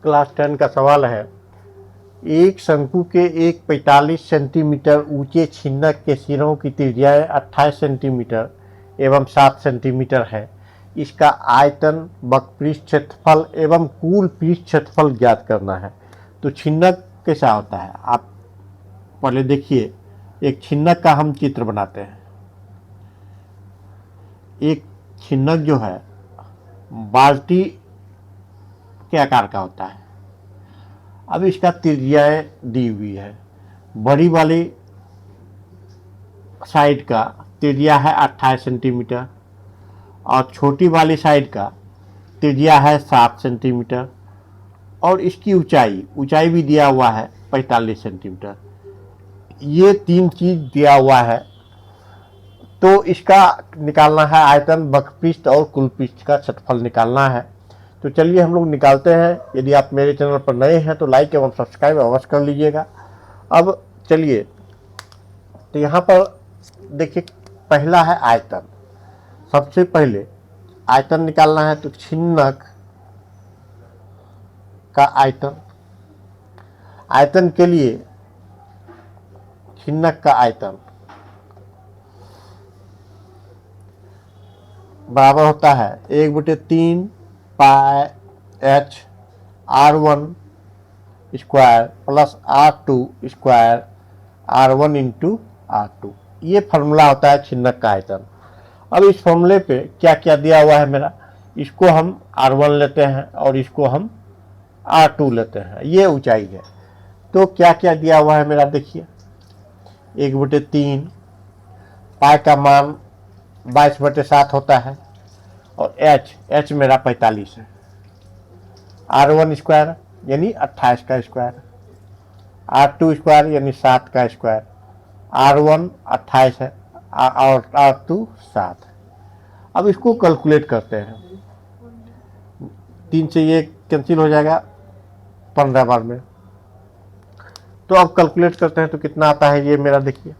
Class 10 का सवाल है। एक शंकु के एक 45 सेंटीमीटर ऊंचे छिन्नक के सिरों की त्रिज्याएं 28 सेंटीमीटर एवं 7 सेंटीमीटर है। इसका आयतन, वक्रपृष्ठ क्षेत्रफल एवं कुल पृष्ठ क्षेत्रफल ज्ञात करना है। तो छिन्नक कैसा होता है, आप पहले देखिए। एक छिन्नक का हम चित्र बनाते हैं। एक छिन्नक जो है बाल्टी के आकार का होता है। अब इसका त्रिज्याएं दी हुई है। बड़ी वाली साइड का त्रिज्या है 28 सेंटीमीटर और छोटी वाली साइड का त्रिज्या है 7 सेंटीमीटर और इसकी ऊंचाई भी दिया हुआ है 45 सेंटीमीटर। ये तीन चीज दिया हुआ है। तो इसका निकालना है आयतन, वक्रपृष्ठ और कुल पृष्ठ का क्षेत्रफल निकालना है। तो चलिए हम लोग निकालते हैं। यदि आप मेरे चैनल पर नए हैं तो लाइक एवं सब्सक्राइब अवश्य कर लीजिएगा। अब चलिए, तो यहाँ पर देखिए, पहला है आयतन। सबसे पहले आयतन निकालना है। तो छिन्नक का आयतन के लिए छिन्नक का आयतन बराबर होता है 1/3 पाई h r1 square plus r2 square r1 into r2। ये फार्मूला होता है छिन्नक का आयतन। अब इस फॉर्मूले पे क्या क्या दिया हुआ है मेरा, इसको हम r1 लेते हैं और इसको हम r2 लेते हैं। ये ऊंचाई है। तो क्या क्या दिया हुआ है मेरा, देखिए 1/3 पाई का मान 22/7 होता है और h मेरा 45 है। r1 स्क्वायर यानी 28 का स्क्वायर, r2 स्क्वायर यानी 7 का स्क्वायर, r1 28 है और r2 7 है। अब इसको कैलकुलेट करते हैं। 3 से ये कैंसिल हो जाएगा 15 बार में। तो अब कैलकुलेट करते हैं तो कितना आता है ये मेरा, देखिए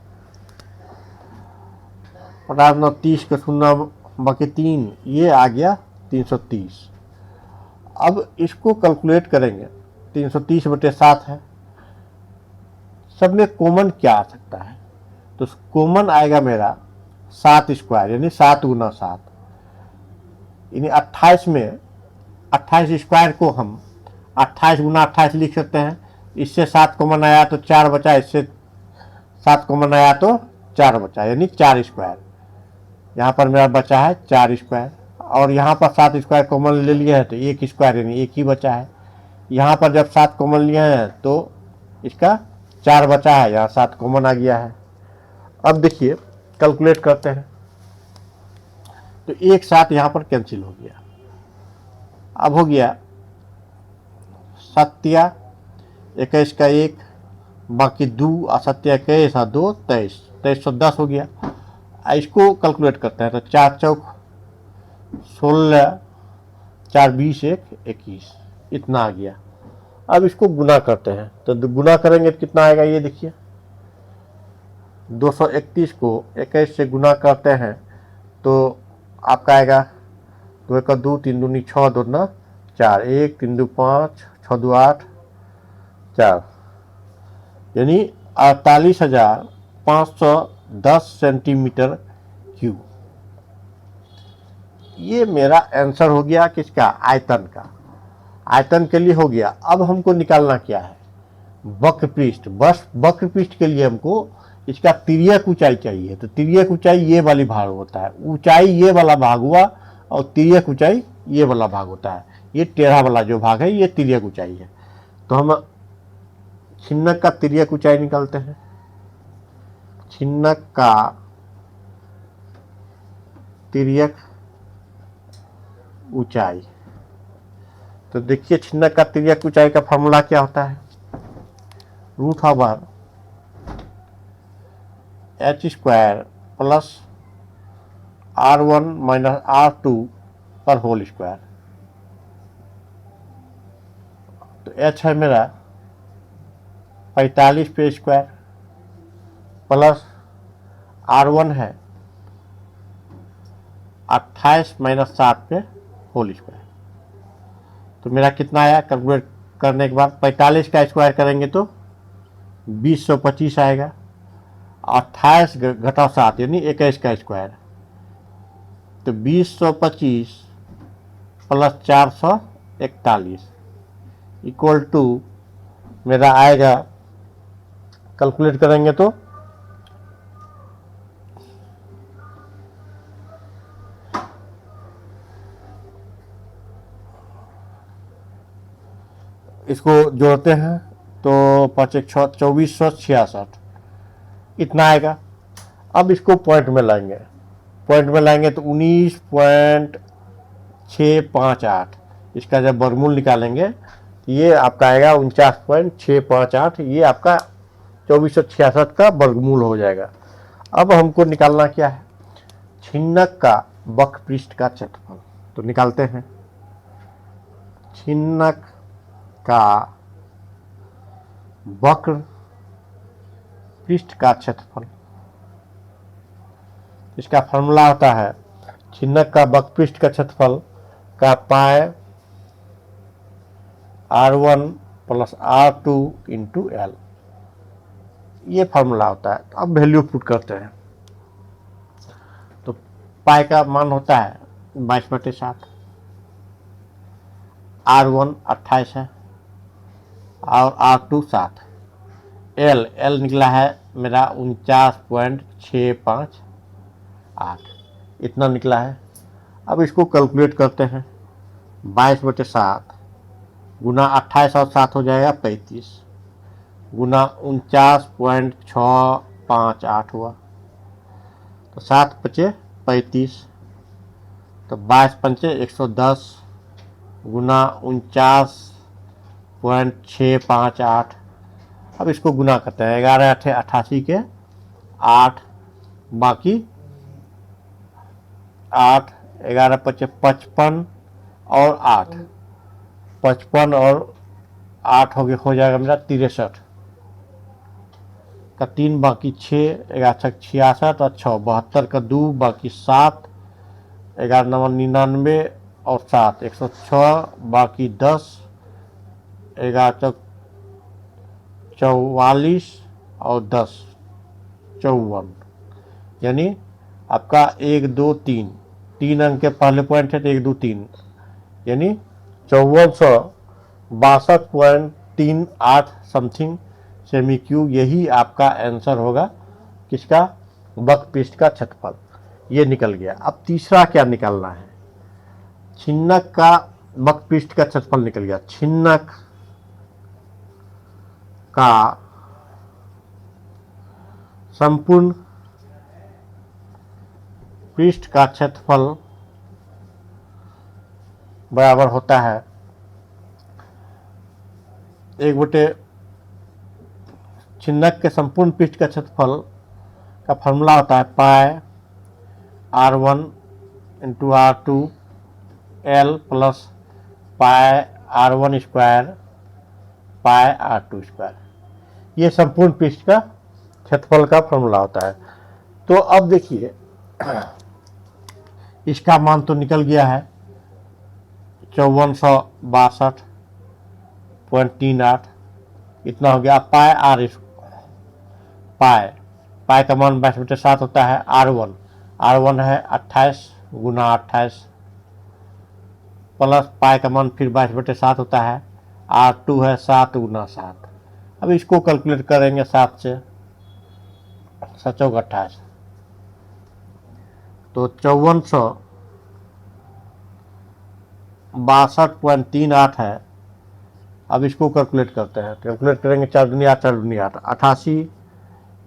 50 9 30 का 0 बाकी 3, ये आ गया 330। अब इसको कैलकुलेट करेंगे। 330/7 है। सब में कॉमन क्या आ सकता है, तो कॉमन आएगा मेरा 7 स्क्वायर यानी 7 गुना 7 यानी 28 में 28 स्क्वायर को हम 28 गुना 28 लिख सकते हैं। इससे 7 कॉमन आया तो 4 बचा, इससे 7 कॉमन आया तो 4 बचा यानी 4 स्क्वायर। यहाँ पर मेरा बचा है 4 स्क्वायर और यहाँ पर 7 स्क्वायर कॉमन ले लिए हैं तो 1 स्क्वायर यानी 1 ही बचा है। यहाँ पर जब 7 कॉमन लिए हैं तो इसका 4 बचा है, यहाँ 7 कॉमन आ गया है। अब देखिए कैलकुलेट करते हैं तो 1 7 यहाँ पर कैंसिल हो गया। अब हो गया 7 21 का 1 बाकी 2 और 7 21 और 2 23, 2310 हो गया। इसको कैलकुलेट करते हैं तो 4 चौक 16, 4 20 1 21, इतना आ गया। अब इसको गुना करते हैं तो गुना करेंगे तो कितना आएगा, ये देखिए 231 को 21 से गुना करते हैं तो आपका आएगा 2 1 2 3 दूनी 6 2 ना 4 1 3 2 5 6 2 8 4 यानी 48,510 सेंटीमीटर क्यूब। ये मेरा आंसर हो गया किसका, आयतन का। आयतन के लिए हो गया। अब हमको निकालना क्या है, वक्रपृष्ठ। बस वक्रपृष्ठ के लिए हमको इसका तिर्यक ऊंचाई चाहिए। तो तिर्यक ऊंचाई ये वाली भाग होता है। ऊंचाई ये वाला भाग हुआ और तिर्यक ऊंचाई ये वाला भाग होता है। ये टेढ़ा वाला जो भाग है ये तिर्यक ऊंचाई है। तो हम छिन्नक का तिर्यक ऊंचाई निकालते हैं। छिन्नक का तिर्यक ऊंचाई, तो देखिए छिन्नक का तिर्यक ऊंचाई का फॉर्मूला क्या होता है, √/h² plus r1 minus r2 पर होल स्क्वायर। तो h है मेरा 45 पे स्क्वायर प्लस r1 है 28 माइनस 7 पे होल स्क्वायर। तो मेरा कितना आया, कैलकुलेट करने के बाद 45 का स्क्वायर करेंगे तो 2025 आएगा। 28 घटाओ 7 यानी 21 का स्क्वायर, तो 2025 प्लस 441 इक्वल टू मेरा आएगा, कैलकुलेट करेंगे तो इसको जोड़ते हैं तो 5 1 6 2466 इतना आएगा। अब इसको पॉइंट में लाएंगे, पॉइंट में लाएंगे तो 19.658, इसका जब वर्गमूल निकालेंगे तो ये आपका आएगा 49.658, ये आपका 2466 का वर्गमूल हो जाएगा। अब हमको निकालना क्या है, छिन्नक का वक्रपृष्ठ का क्षेत्रफल, तो निकालते हैं। छिन्नक का वक्र पृष्ठ का क्षेत्रफल, इसका फॉर्मूला होता है छिन्नक का वक्र पृष्ठ का क्षेत्रफल का पाई r1 plus r2 into L, ये फॉर्मूला होता है। अब वैल्यू पुट करते हैं तो पाई का मान होता है 22/7, r1 28 है और r2 7, एल निकला है मेरा 49.658, इतना निकला है। अब इसको कैलकुलेट करते हैं, 22/7 गुना 28 और 7 हो जाएगा 35 गुना 49.658 हुआ, तो 7 × 35, तो 22 × 5 110 गुना 49.658। अब इसको गुना करते हैं, 11 8 88 के 8, बाकी 8 11 5 55 और 8, 55 और 8 हो जाएगा मेरा 63 का 3, बाकी 6 11 66 और 6 72 का 2, बाकी 7 11 9 99 और 7 106, बाकी 10 11 44 और 10 54, यानी आपका 1 2 3 अंक के पहले पॉइंट है तो 1 2 3, यानी 5462.38 समथिंग सेमी क्यूब, यही आपका आंसर होगा किसका, वक्र पृष्ठ का क्षेत्रफल। ये निकल गया। अब तीसरा क्या निकालना है, छिन्नक का वक्र पृष्ठ का क्षेत्रफल निकल गया। छिन्नक का संपूर्ण पृष्ठ का क्षेत्रफल बराबर होता है 1/, छिन्नक के संपूर्ण पृष्ठ का क्षेत्रफल का फॉर्मूला होता है पाई r1 into r2 L plus pi r1 square pi r2 square, ये संपूर्ण पृष्ठ का क्षेत्रफल का फॉर्मूला होता है। तो अब देखिए इसका मान तो निकल गया है 5462.38, इतना हो गया। पाई का मान 22/7 होता है, r1 है 28 गुना 28 प्लस पाई का मान फिर 22/7 होता है, r2 है 7 गुना 7। अब इसको कैलकुलेट करेंगे, 7 से 7 28, तो 5462.38 है। अब इसको कैलकुलेट करते हैं, कैलकुलेट करेंगे 4 दूनी 8 4 दूनी 8, 88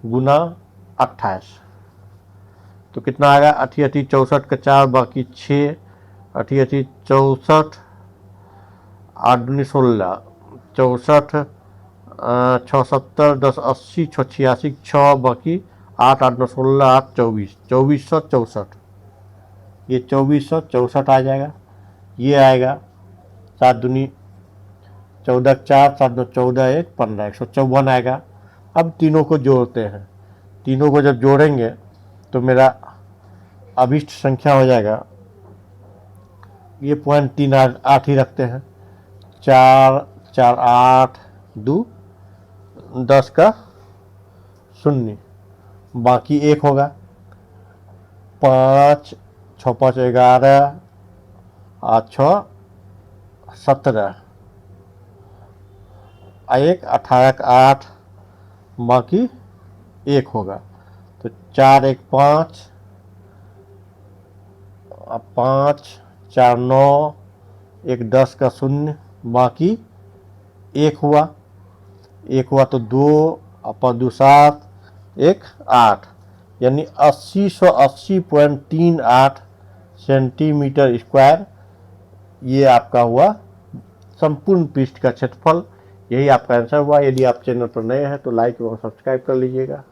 गुना 28, तो कितना आएगा 88 64 का 4, बाकी 6 88 64 8 दूनी 16 64 6 70 10 80 6 86 6, बाकी 8 8 9 16 8 24 2464, ये 2464 आ जाएगा। ये आएगा 7 दूनी 14 4 7 2 14 1 15 154 आएगा। अब तीनों को जोड़ते हैं, तीनों को जब जोड़ेंगे तो मेरा अभिष्ट संख्या हो जाएगा, ये 0.38 ही रखते हैं, 4 4 8 2 10 का 0, बाकी 1 होगा। 5 6 5 11, 8 6 17, 1 18 का 8, बाकी 1 होगा। तो 4 1 5, 5 4 9, 1 10 का 0, बाकी 1 हुआ। 1 हुआ तो 2 और 2 7, 1 8, यानी 80/80.38 सेंटीमीटर स्क्वायर ये आपका हुआ संपूर्ण पृष्ठ का क्षेत्रफल। यही आपका आंसर हुआ। यदि आप चैनल पर नए हैं तो लाइक और सब्सक्राइब कर लीजिएगा।